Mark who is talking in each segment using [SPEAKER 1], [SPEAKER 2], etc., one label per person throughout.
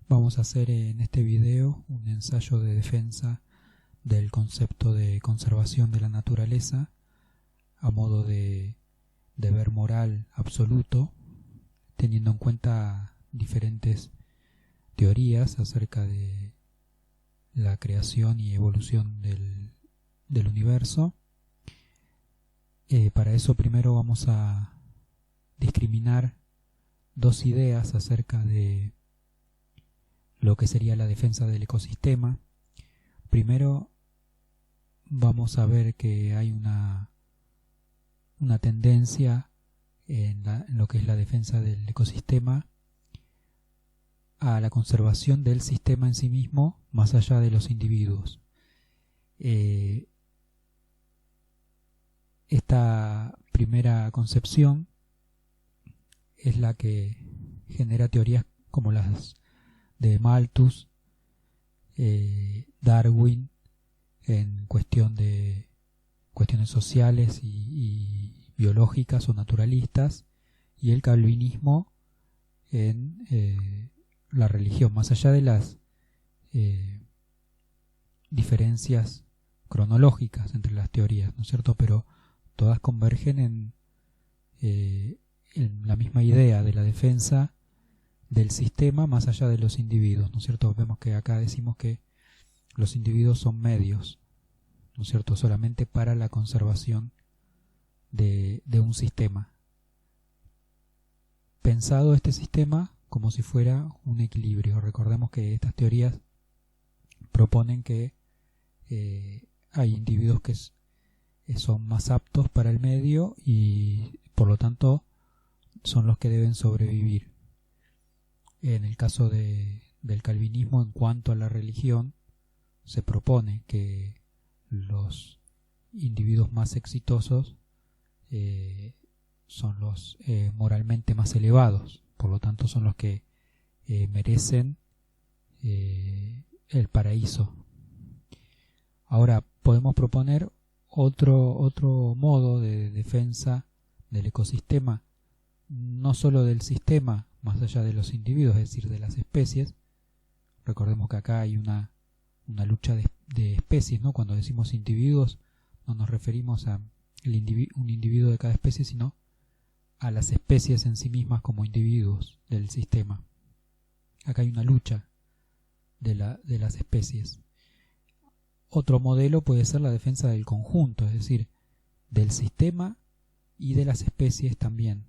[SPEAKER 1] Vamos a hacer en este video un ensayo de defensa del concepto de conservación de la naturaleza a modo de deber moral absoluto, teniendo en cuenta diferentes teorías acerca de la creación y evolución del universo. Para eso primero vamos a discriminar dos ideas acerca de lo que sería la defensa del ecosistema. Primero vamos a ver que hay una tendencia en lo que es la defensa del ecosistema a la conservación del sistema en sí mismo más allá de los individuos. Esta primera concepción es la que genera teorías como las de Malthus, Darwin en cuestión de cuestiones sociales y biológicas o naturalistas, y el calvinismo en la religión, más allá de las diferencias cronológicas entre las teorías, ¿no es cierto? Pero todas convergen en la misma idea de la defensa del sistema más allá de los individuos, ¿no es cierto? Vemos que acá decimos que los individuos son medios, ¿no es cierto?, solamente para la conservación de un sistema. Pensado este sistema como si fuera un equilibrio. Recordemos que estas teorías proponen que hay individuos que son más aptos para el medio y por lo tanto son los que deben sobrevivir. En el caso del calvinismo, en cuanto a la religión, se propone que los individuos más exitosos son los moralmente más elevados, por lo tanto son los que merecen el paraíso. Ahora podemos proponer otro modo de defensa del ecosistema, no solo del sistema más allá de los individuos, es decir, de las especies. Recordemos que acá hay una lucha de especies, ¿no? Cuando decimos individuos no nos referimos a un individuo de cada especie, sino a las especies en sí mismas como individuos del sistema. Acá hay una lucha de las especies. Otro modelo puede ser la defensa del conjunto, es decir, del sistema y de las especies también,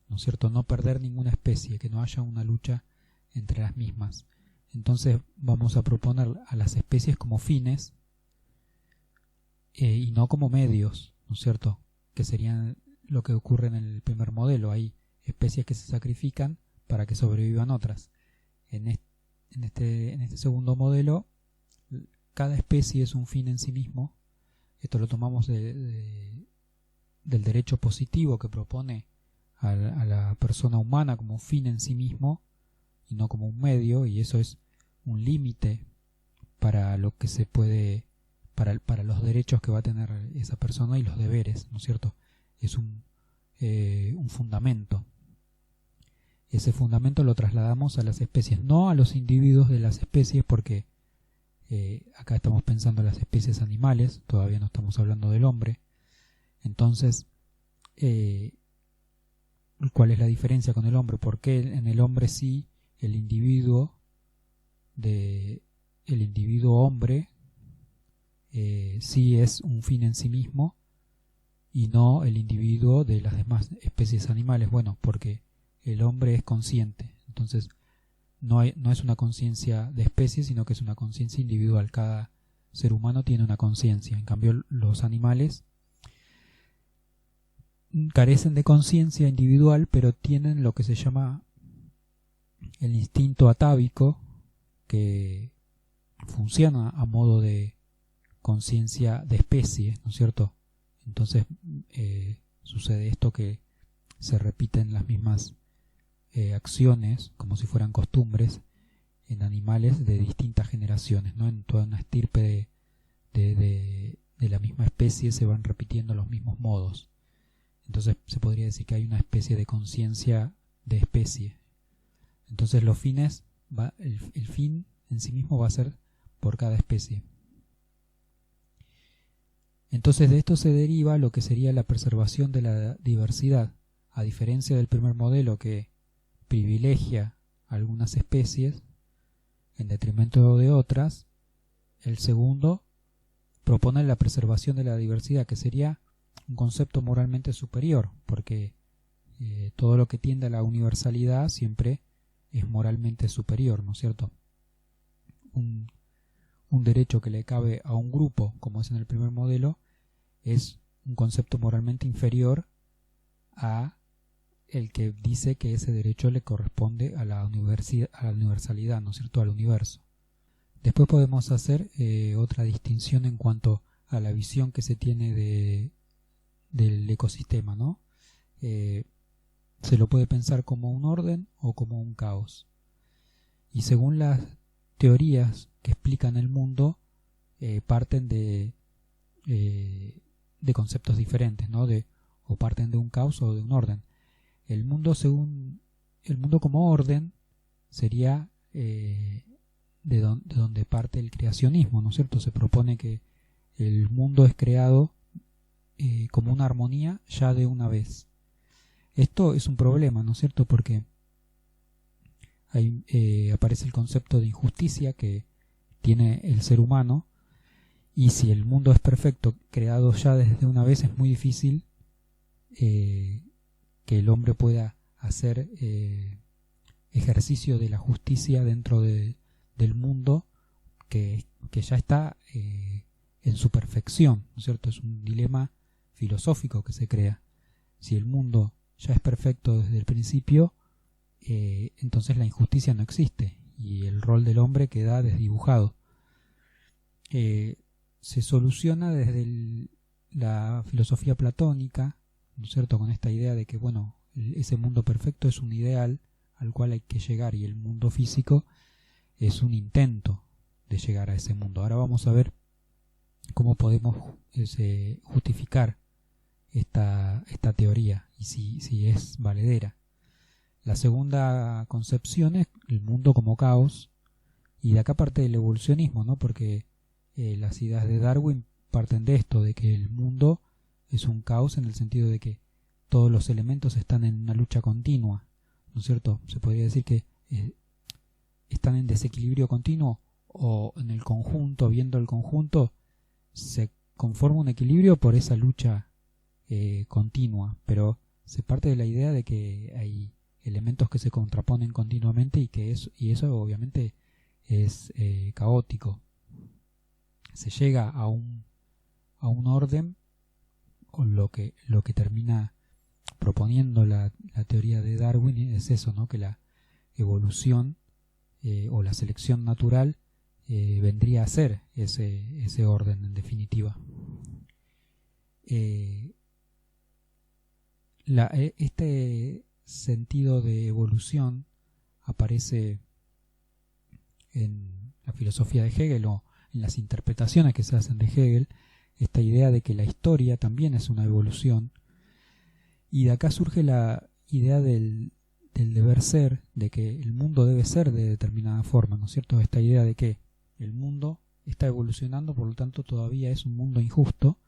[SPEAKER 1] ¿no es cierto? No perder ninguna especie, que no haya una lucha entre las mismas. Entonces vamos a proponer a las especies como fines y no como medios, ¿no es cierto?, que serían lo que ocurre en el primer modelo. Hay especies que se sacrifican para que sobrevivan otras. En este segundo modelo, cada especie es un fin en sí mismo. Esto lo tomamos del derecho positivo, que propone a la persona humana como fin en sí mismo y no como un medio, y eso es un límite para lo que se puede, para los derechos que va a tener esa persona y los deberes, ¿no es cierto? Es un fundamento. Ese fundamento lo trasladamos a las especies, no a los individuos de las especies, porque acá estamos pensando en las especies animales, todavía no estamos hablando del hombre. Entonces, ¿cuál es la diferencia con el hombre? ¿Por qué en el hombre sí el individuo hombre sí es un fin en sí mismo y no el individuo de las demás especies animales? Bueno, porque el hombre es consciente, entonces no es una conciencia de especie, sino que es una conciencia individual. Cada ser humano tiene una conciencia. En cambio, los animales carecen de conciencia individual, pero tienen lo que se llama el instinto atávico, que funciona a modo de conciencia de especie, ¿no es cierto? Entonces sucede esto, que se repiten las mismas acciones como si fueran costumbres en animales de distintas generaciones, ¿no? En toda una estirpe de la misma especie se van repitiendo los mismos modos. Entonces se podría decir que hay una especie de conciencia de especie. Entonces los fines el fin en sí mismo va a ser por cada especie. Entonces de esto se deriva lo que sería la preservación de la diversidad, a diferencia del primer modelo que privilegia algunas especies en detrimento de otras. El segundo propone la preservación de la diversidad, que sería un concepto moralmente superior, porque todo lo que tiende a la universalidad siempre es moralmente superior, ¿no es cierto? Un derecho que le cabe a un grupo, como es en el primer modelo, es un concepto moralmente inferior a el que dice que ese derecho le corresponde a la universalidad, ¿no es cierto?, al universo. Después podemos hacer otra distinción en cuanto a la visión que se tiene del ecosistema, ¿no? Se lo puede pensar como un orden o como un caos. Y según las teorías que explican el mundo, parten de conceptos diferentes, ¿no? O parten de un caos o de un orden. El mundo como orden sería de donde parte el creacionismo, ¿no es cierto? Se propone que el mundo es creado como una armonía ya de una vez. Esto es un problema, ¿no es cierto? Porque ahí aparece el concepto de injusticia que tiene el ser humano, y si el mundo es perfecto, creado ya desde una vez, es muy difícil que el hombre pueda hacer ejercicio de la justicia dentro del mundo que ya está en su perfección, ¿no es cierto? Es un dilema filosófico que se crea. Si el mundo ya es perfecto desde el principio, entonces la injusticia no existe y el rol del hombre queda desdibujado. Se soluciona desde la filosofía platónica, ¿no es cierto?, con esta idea de que, bueno, ese mundo perfecto es un ideal al cual hay que llegar, y el mundo físico es un intento de llegar a ese mundo. Ahora vamos a ver cómo podemos justificar esta teoría y si es valedera. La segunda concepción es el mundo como caos, y de acá parte el evolucionismo, ¿no? Porque las ideas de Darwin parten de esto, de que el mundo es un caos en el sentido de que todos los elementos están en una lucha continua, ¿no es cierto? Se podría decir que están en desequilibrio continuo, o en el conjunto, viendo el conjunto, se conforma un equilibrio por esa lucha continua, pero se parte de la idea de que hay elementos que se contraponen continuamente y eso obviamente es caótico. Se llega a un orden, o lo que termina proponiendo la teoría de Darwin es eso, ¿no? Que la evolución o la selección natural vendría a ser ese orden en definitiva. Este sentido de evolución aparece en la filosofía de Hegel, o en las interpretaciones que se hacen de Hegel, esta idea de que la historia también es una evolución, y de acá surge la idea del deber ser, de que el mundo debe ser de determinada forma, ¿no es cierto? Esta idea de que el mundo está evolucionando, por lo tanto todavía es un mundo injusto,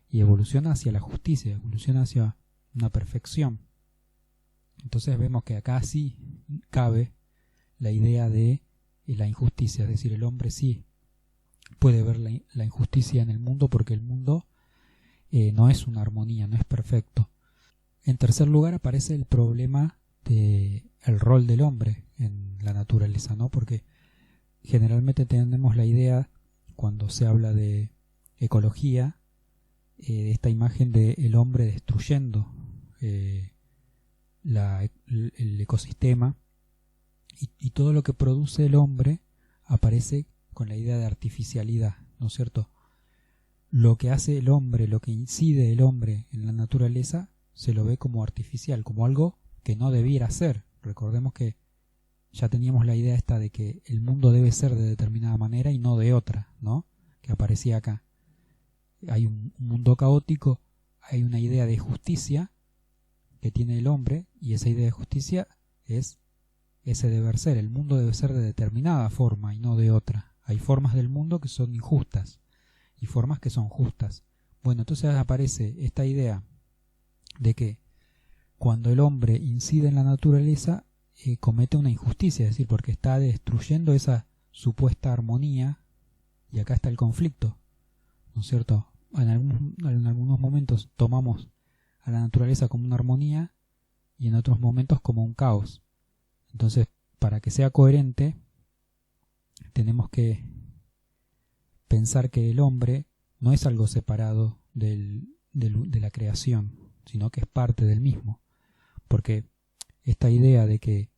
[SPEAKER 1] y evoluciona hacia la justicia, evoluciona hacia una perfección. Entonces vemos que acá sí cabe la idea de la injusticia, es decir, el hombre sí puede ver la injusticia en el mundo, porque el mundo no es una armonía, no es perfecto. En tercer lugar aparece el problema del rol del hombre en la naturaleza, ¿no? Porque generalmente tenemos la idea, cuando se habla de ecología, de esta imagen del hombre destruyendo el ecosistema, y todo lo que produce el hombre aparece con la idea de artificialidad, ¿no es cierto? Lo que hace el hombre, lo que incide el hombre en la naturaleza, se lo ve como artificial, como algo que no debiera ser. Recordemos que ya teníamos la idea esta de que el mundo debe ser de determinada manera y no de otra, ¿no? Que aparecía acá. Hay un mundo caótico, hay una idea de justicia que tiene el hombre, y esa idea de justicia es ese deber ser. El mundo debe ser de determinada forma y no de otra. Hay formas del mundo que son injustas y formas que son justas. Bueno, entonces aparece esta idea de que cuando el hombre incide en la naturaleza, comete una injusticia, es decir, porque está destruyendo esa supuesta armonía, y acá está el conflicto, ¿no es cierto? En algunos momentos tomamos a la naturaleza como una armonía y en otros momentos como un caos. Entonces, para que sea coherente, tenemos que pensar que el hombre no es algo separado de la creación, sino que es parte del mismo. Porque esta idea de que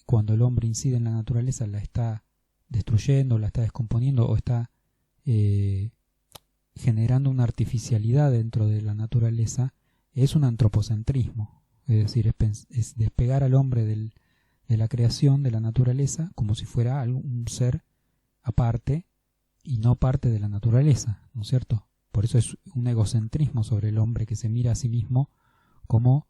[SPEAKER 1] cuando el hombre incide en la naturaleza la está destruyendo, la está descomponiendo o está generando una artificialidad dentro de la naturaleza, es un antropocentrismo. Es decir, es despegar al hombre de la creación, de la naturaleza, como si fuera un ser aparte y no parte de la naturaleza, ¿no es cierto? Por eso es un egocentrismo sobre el hombre que se mira a sí mismo como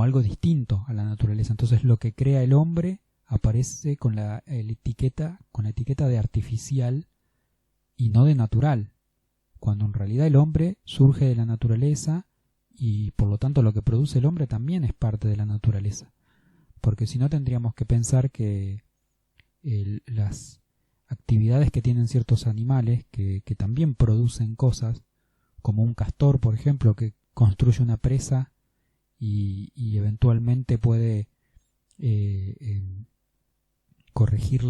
[SPEAKER 1] algo distinto a la naturaleza. Entonces lo que crea el hombre aparece con la etiqueta de artificial y no de natural, cuando en realidad el hombre surge de la naturaleza y por lo tanto lo que produce el hombre también es parte de la naturaleza. Porque si no tendríamos que pensar que las actividades que tienen ciertos animales que también producen cosas, como un castor, por ejemplo, que construye una presa y eventualmente puede corregir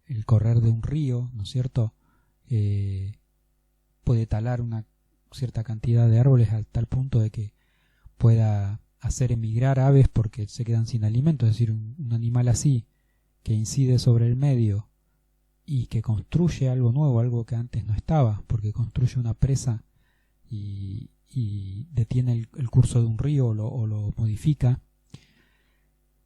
[SPEAKER 1] el correr de un río, ¿no es cierto? Puede talar una cierta cantidad de árboles a tal punto de que pueda hacer emigrar aves porque se quedan sin alimento. Es decir, un animal así que incide sobre el medio y que construye algo nuevo, algo que antes no estaba, porque construye una presa y detiene el curso de un río o lo modifica.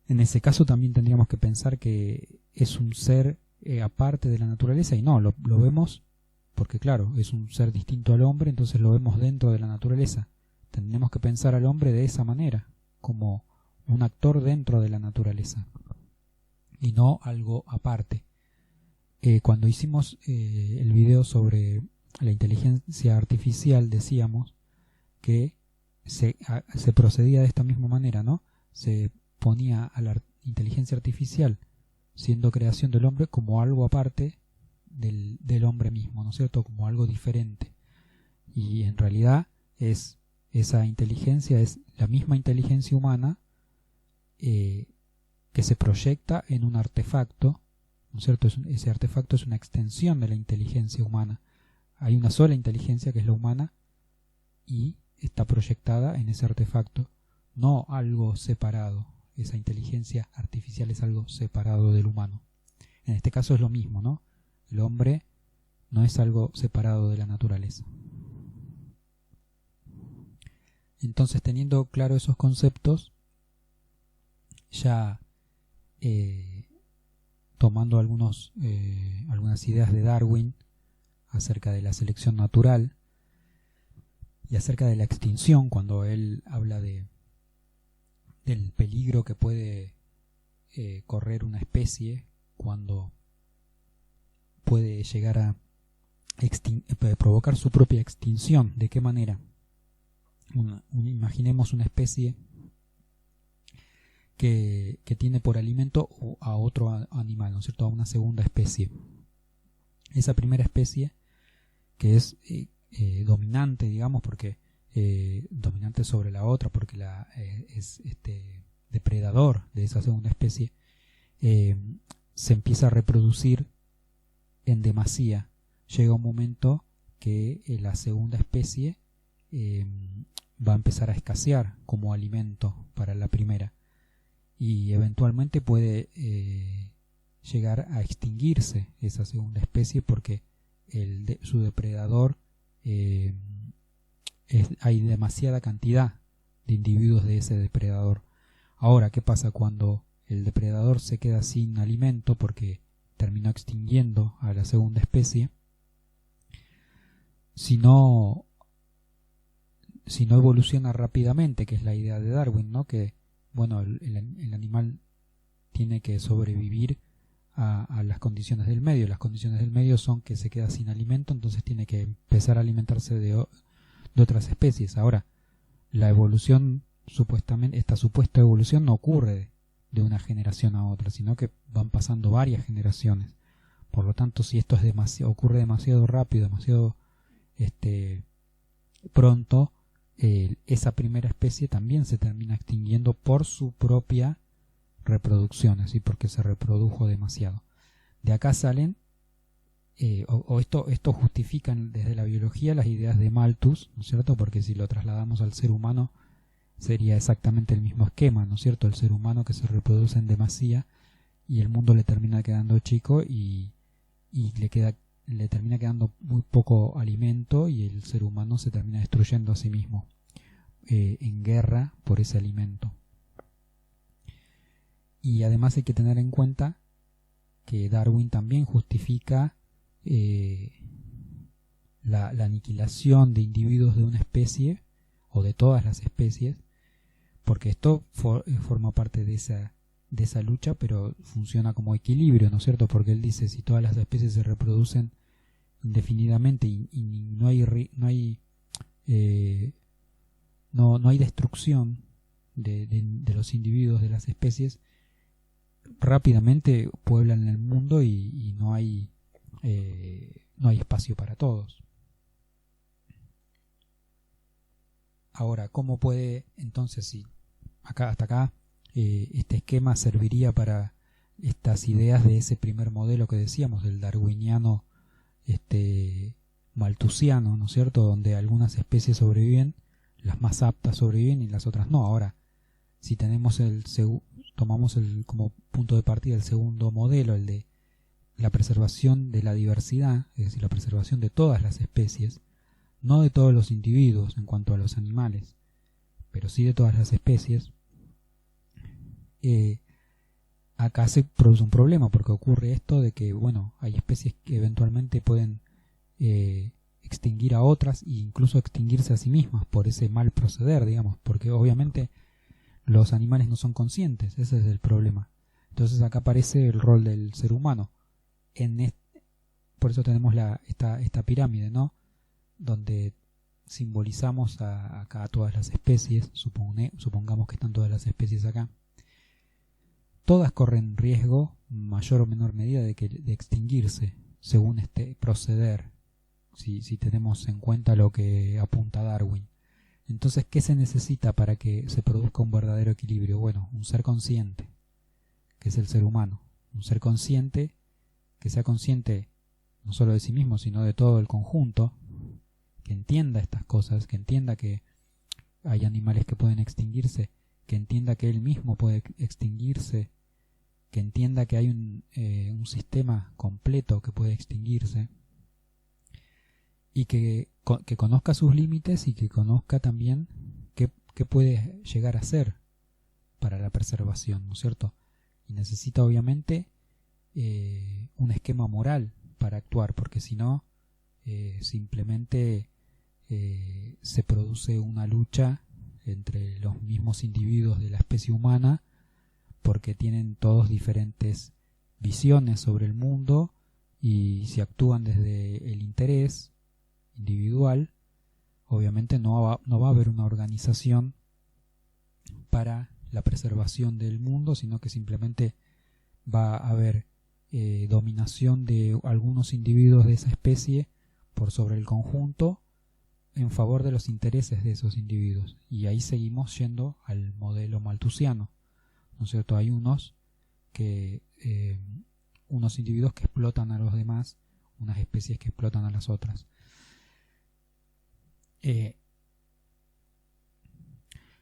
[SPEAKER 1] En ese caso también tendríamos que pensar que es un ser aparte de la naturaleza, y no, lo vemos porque claro, es un ser distinto al hombre, entonces lo vemos dentro de la naturaleza. Tendremos que pensar al hombre de esa manera, como un actor dentro de la naturaleza y no algo aparte. Cuando hicimos el video sobre la inteligencia artificial decíamos que se procedía de esta misma manera, ¿no? Se ponía a la inteligencia artificial siendo creación del hombre como algo aparte del hombre mismo, ¿no es cierto? Como algo diferente. Y en realidad esa inteligencia es la misma inteligencia humana que se proyecta en un artefacto, ¿no es cierto? Ese artefacto es una extensión de la inteligencia humana. Hay una sola inteligencia que es la humana y está proyectada en ese artefacto, no algo separado. Esa inteligencia artificial es algo separado del humano. En este caso es lo mismo, ¿no? El hombre no es algo separado de la naturaleza. Entonces, teniendo claro esos conceptos, ya tomando algunas ideas de Darwin acerca de la selección natural y acerca de la extinción, cuando él habla del peligro que puede correr una especie cuando puede llegar a provocar su propia extinción. ¿De qué manera? Imaginemos una especie que tiene por alimento a otro animal, ¿no es cierto? A una segunda especie. Esa primera especie, que es dominante, digamos, porque dominante sobre la otra, porque es depredador de esa segunda especie, se empieza a reproducir en demasía. Llega un momento que la segunda especie va a empezar a escasear como alimento para la primera y eventualmente puede llegar a extinguirse esa segunda especie porque su depredador hay demasiada cantidad de individuos de ese depredador. Ahora, ¿qué pasa cuando el depredador se queda sin alimento porque terminó extinguiendo a la segunda especie? Si no si no evoluciona rápidamente, que es la idea de Darwin, ¿no? Que bueno, el animal tiene que sobrevivir a las condiciones del medio. Las condiciones del medio son que se queda sin alimento, entonces tiene que empezar a alimentarse de otras especies. Ahora, la evolución, supuestamente, esta supuesta evolución no ocurre de una generación a otra, sino que van pasando varias generaciones. Por lo tanto, si esto es ocurre demasiado rápido, demasiado pronto, esa primera especie también se termina extinguiendo por su propia reproducción, así porque se reprodujo demasiado. De acá salen, esto justifican desde la biología las ideas de Malthus, ¿no es cierto? Porque si lo trasladamos al ser humano sería exactamente el mismo esquema, ¿no es cierto? El ser humano que se reproduce en demasía y el mundo le termina quedando chico y le termina quedando muy poco alimento y el ser humano se termina destruyendo a sí mismo en guerra por ese alimento. Y además hay que tener en cuenta que Darwin también justifica la aniquilación de individuos de una especie o de todas las especies, porque esto forma parte de esa lucha, pero funciona como equilibrio, ¿no es cierto? Porque él dice, si todas las especies se reproducen indefinidamente y no hay destrucción de los individuos de las especies, rápidamente pueblan el mundo y no hay espacio para todos. Ahora, ¿cómo puede entonces, si hasta acá este esquema serviría para estas ideas de ese primer modelo que decíamos, del darwiniano malthusiano, ¿no es cierto?, donde algunas especies sobreviven, las más aptas sobreviven y las otras no? Ahora, si tomamos como punto de partida el segundo modelo, el de la preservación de la diversidad, es decir, la preservación de todas las especies, no de todos los individuos en cuanto a los animales, pero sí de todas las especies, acá se produce un problema, porque ocurre esto de que, bueno, hay especies que eventualmente pueden extinguir a otras e incluso extinguirse a sí mismas por ese mal proceder, digamos, porque obviamente los animales no son conscientes, ese es el problema. Entonces acá aparece el rol del ser humano. Por eso tenemos esta pirámide, ¿no?, donde simbolizamos acá a todas las especies, supongamos que están todas las especies acá. Todas corren riesgo, mayor o menor medida, de extinguirse, según este proceder, si tenemos en cuenta lo que apunta Darwin. Entonces, ¿qué se necesita para que se produzca un verdadero equilibrio? Bueno, un ser consciente, que es el ser humano. Un ser consciente, que sea consciente no solo de sí mismo, sino de todo el conjunto, que entienda estas cosas, que entienda que hay animales que pueden extinguirse, que entienda que él mismo puede extinguirse, que entienda que hay un sistema completo que puede extinguirse, y que conozca sus límites y que conozca también qué puede llegar a ser para la preservación, ¿no es cierto? Y necesita obviamente un esquema moral para actuar, porque si no, simplemente se produce una lucha entre los mismos individuos de la especie humana, porque tienen todos diferentes visiones sobre el mundo, y si actúan desde el interés individual, obviamente no va a haber una organización para la preservación del mundo, sino que simplemente va a haber dominación de algunos individuos de esa especie por sobre el conjunto en favor de los intereses de esos individuos. Y ahí seguimos yendo al modelo malthusiano, ¿no es cierto? Hay unos individuos que explotan a los demás, unas especies que explotan a las otras.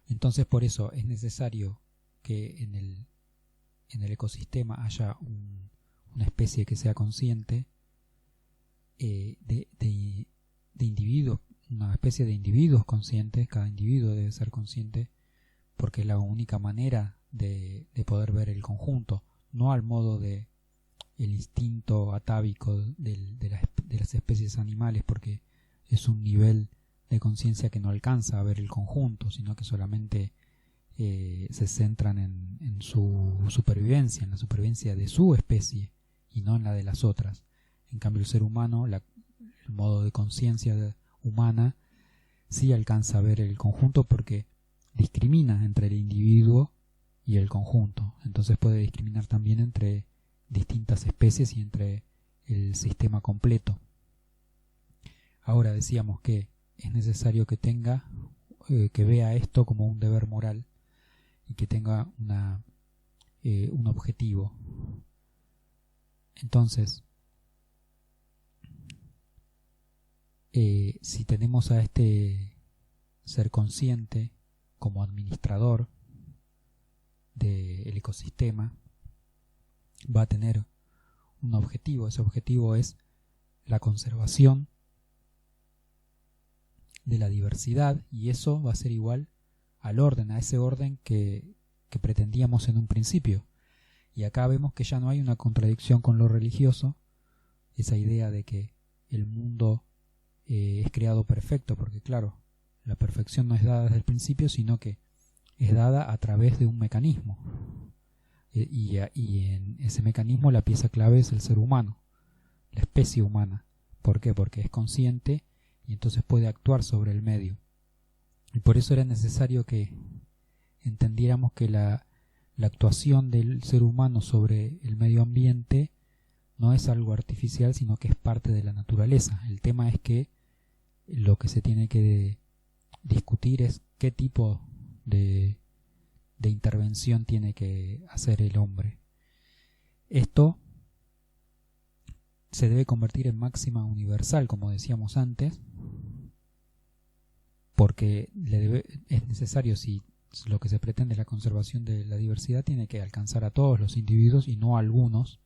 [SPEAKER 1] Entonces, por eso es necesario que en el ecosistema haya una especie que sea consciente de individuos, una especie de individuos conscientes. Cada individuo debe ser consciente, porque es la única manera de poder ver el conjunto, no al modo de el instinto atávico de las especies animales, porque es un nivel de conciencia que no alcanza a ver el conjunto, sino que solamente se centran en su supervivencia, en la supervivencia de su especie y no en la de las otras. En cambio, el ser humano, el modo de conciencia humana, sí alcanza a ver el conjunto porque discrimina entre el individuo y el conjunto. Entonces puede discriminar también entre distintas especies y entre el sistema completo. Ahora decíamos que es necesario que tenga, que vea esto como un deber moral y que tenga un objetivo. Entonces, si tenemos a este ser consciente como administrador del ecosistema, va a tener un objetivo. Ese objetivo es la conservación de la diversidad, y eso va a ser igual al orden, a ese orden que pretendíamos en un principio. Y acá vemos que ya no hay una contradicción con lo religioso, esa idea de que el mundo es creado perfecto, porque claro, la perfección no es dada desde el principio, sino que es dada a través de un mecanismo. Y en ese mecanismo la pieza clave es el ser humano, la especie humana. ¿Por qué? Porque es consciente y entonces puede actuar sobre el medio. Y por eso era necesario que entendiéramos que la actuación del ser humano sobre el medio ambiente no es algo artificial, sino que es parte de la naturaleza. El tema es que lo que se tiene que discutir es qué tipo de intervención tiene que hacer el hombre. Esto se debe convertir en máxima universal, como decíamos antes, porque es necesario, si lo que se pretende es la conservación de la diversidad, tiene que alcanzar a todos los individuos y no a algunos,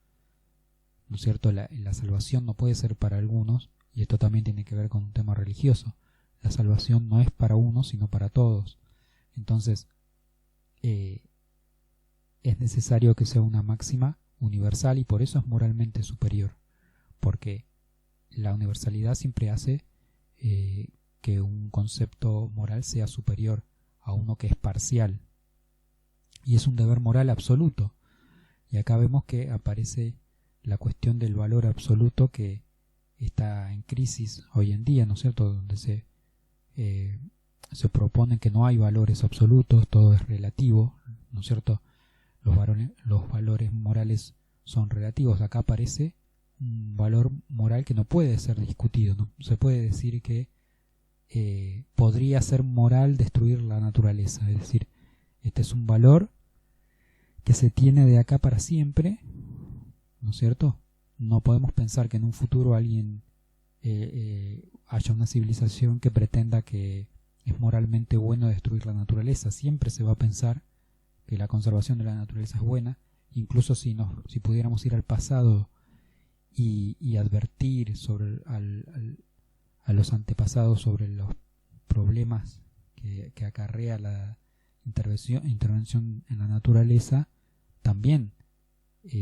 [SPEAKER 1] ¿no es cierto? La salvación no puede ser para algunos, y esto también tiene que ver con un tema religioso. La salvación no es para unos, sino para todos. Entonces, es necesario que sea una máxima universal, y por eso es moralmente superior, porque la universalidad siempre hace que un concepto moral sea superior a uno que es parcial, y es un deber moral absoluto. Y acá vemos que aparece la cuestión del valor absoluto, que está en crisis hoy en día, ¿no es cierto?, donde se propone que no hay valores absolutos, todo es relativo, ¿no es cierto? Los valores morales son relativos. Acá aparece un valor moral que no puede ser discutido. No se puede decir que podría ser moral destruir la naturaleza. Es decir, este es un valor que se tiene de acá para siempre, ¿no es cierto? No podemos pensar que en un futuro alguien haya una civilización que pretenda que es moralmente bueno destruir la naturaleza. Siempre se va a pensar que la conservación de la naturaleza es buena, incluso si pudiéramos ir al pasado y advertir sobre a los antepasados sobre los problemas que acarrea la intervención en la naturaleza, también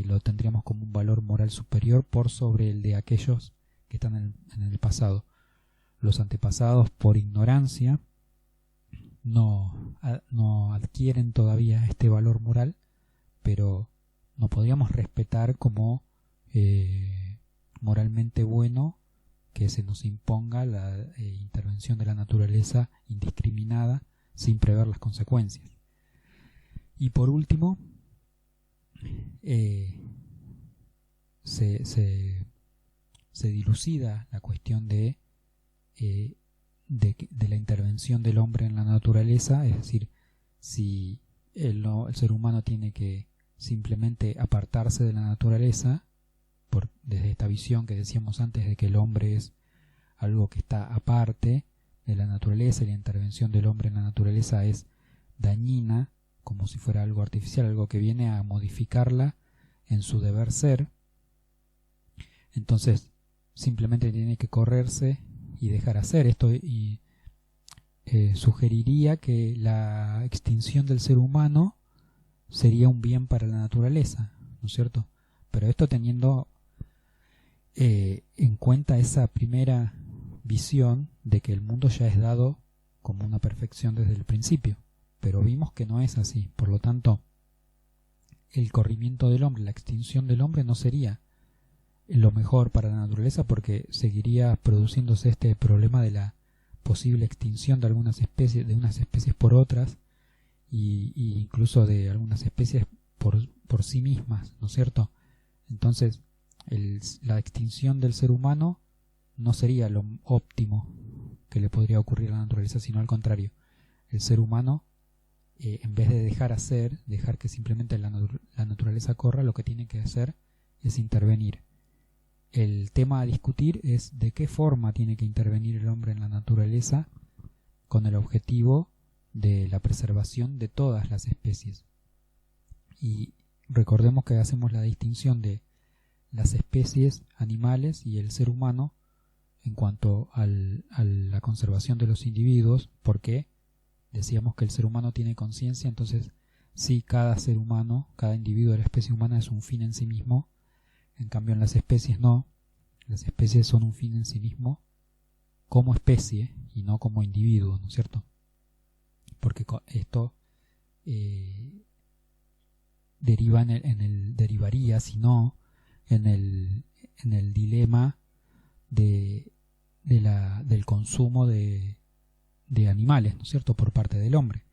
[SPEAKER 1] lo tendríamos como un valor moral superior por sobre el de aquellos que están en el pasado. Los antepasados, por ignorancia, no adquieren todavía este valor moral, pero no podríamos respetar como moralmente bueno que se nos imponga la intervención de la naturaleza indiscriminada sin prever las consecuencias. Y por último, se dilucida la cuestión de la intervención del hombre en la naturaleza, es decir, si el ser humano tiene que simplemente apartarse de la naturaleza, desde esta visión que decíamos antes de que el hombre es algo que está aparte de la naturaleza, y la intervención del hombre en la naturaleza es dañina, como si fuera algo artificial, algo que viene a modificarla en su deber ser. Entonces simplemente tiene que correrse y dejar hacer esto, y sugeriría que la extinción del ser humano sería un bien para la naturaleza, ¿no es cierto? Pero esto teniendo en cuenta esa primera visión de que el mundo ya es dado como una perfección desde el principio, pero vimos que no es así. Por lo tanto, el corrimiento del hombre, la extinción del hombre no sería lo mejor para la naturaleza, porque seguiría produciéndose este problema de la posible extinción de algunas especies, de unas especies por otras, y incluso de algunas especies por sí mismas, ¿no es cierto? Entonces, la extinción del ser humano no sería lo óptimo que le podría ocurrir a la naturaleza, sino al contrario. El ser humano, en vez de dejar que simplemente la naturaleza corra, lo que tiene que hacer es intervenir. El tema a discutir es de qué forma tiene que intervenir el hombre en la naturaleza con el objetivo de la preservación de todas las especies. Y recordemos que hacemos la distinción de las especies animales y el ser humano en cuanto a la conservación de los individuos, porque decíamos que el ser humano tiene conciencia. Entonces sí, cada ser humano, cada individuo de la especie humana es un fin en sí mismo. En cambio en las especies no, las especies son un fin en sí mismo como especie y no como individuo, ¿no es cierto? Porque esto derivaría, si no, en el dilema del consumo de animales, ¿no es cierto?, por parte del hombre,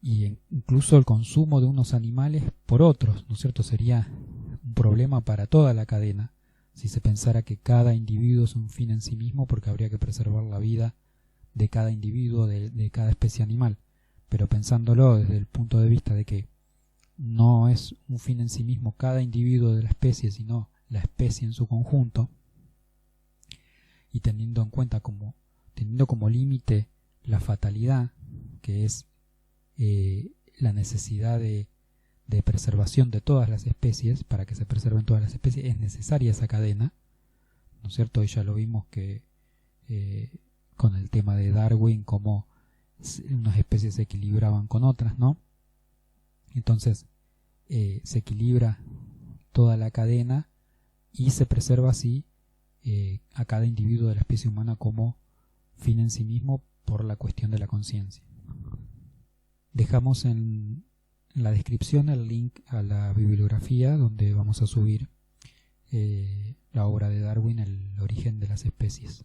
[SPEAKER 1] y incluso el consumo de unos animales por otros, ¿no es cierto?, sería un problema para toda la cadena si se pensara que cada individuo es un fin en sí mismo, porque habría que preservar la vida de cada individuo, de cada especie animal. Pero pensándolo desde el punto de vista de que no es un fin en sí mismo cada individuo de la especie, sino la especie en su conjunto, y teniendo como límite la fatalidad, que es la necesidad de preservación de todas las especies. Para que se preserven todas las especies es necesaria esa cadena, ¿no es cierto? Y ya lo vimos que con el tema de Darwin, cómo unas especies se equilibraban con otras, ¿no? Entonces se equilibra toda la cadena y se preserva así a cada individuo de la especie humana como fin en sí mismo por la cuestión de la conciencia. Dejamos en la descripción el link a la bibliografía donde vamos a subir la obra de Darwin, El origen de las especies.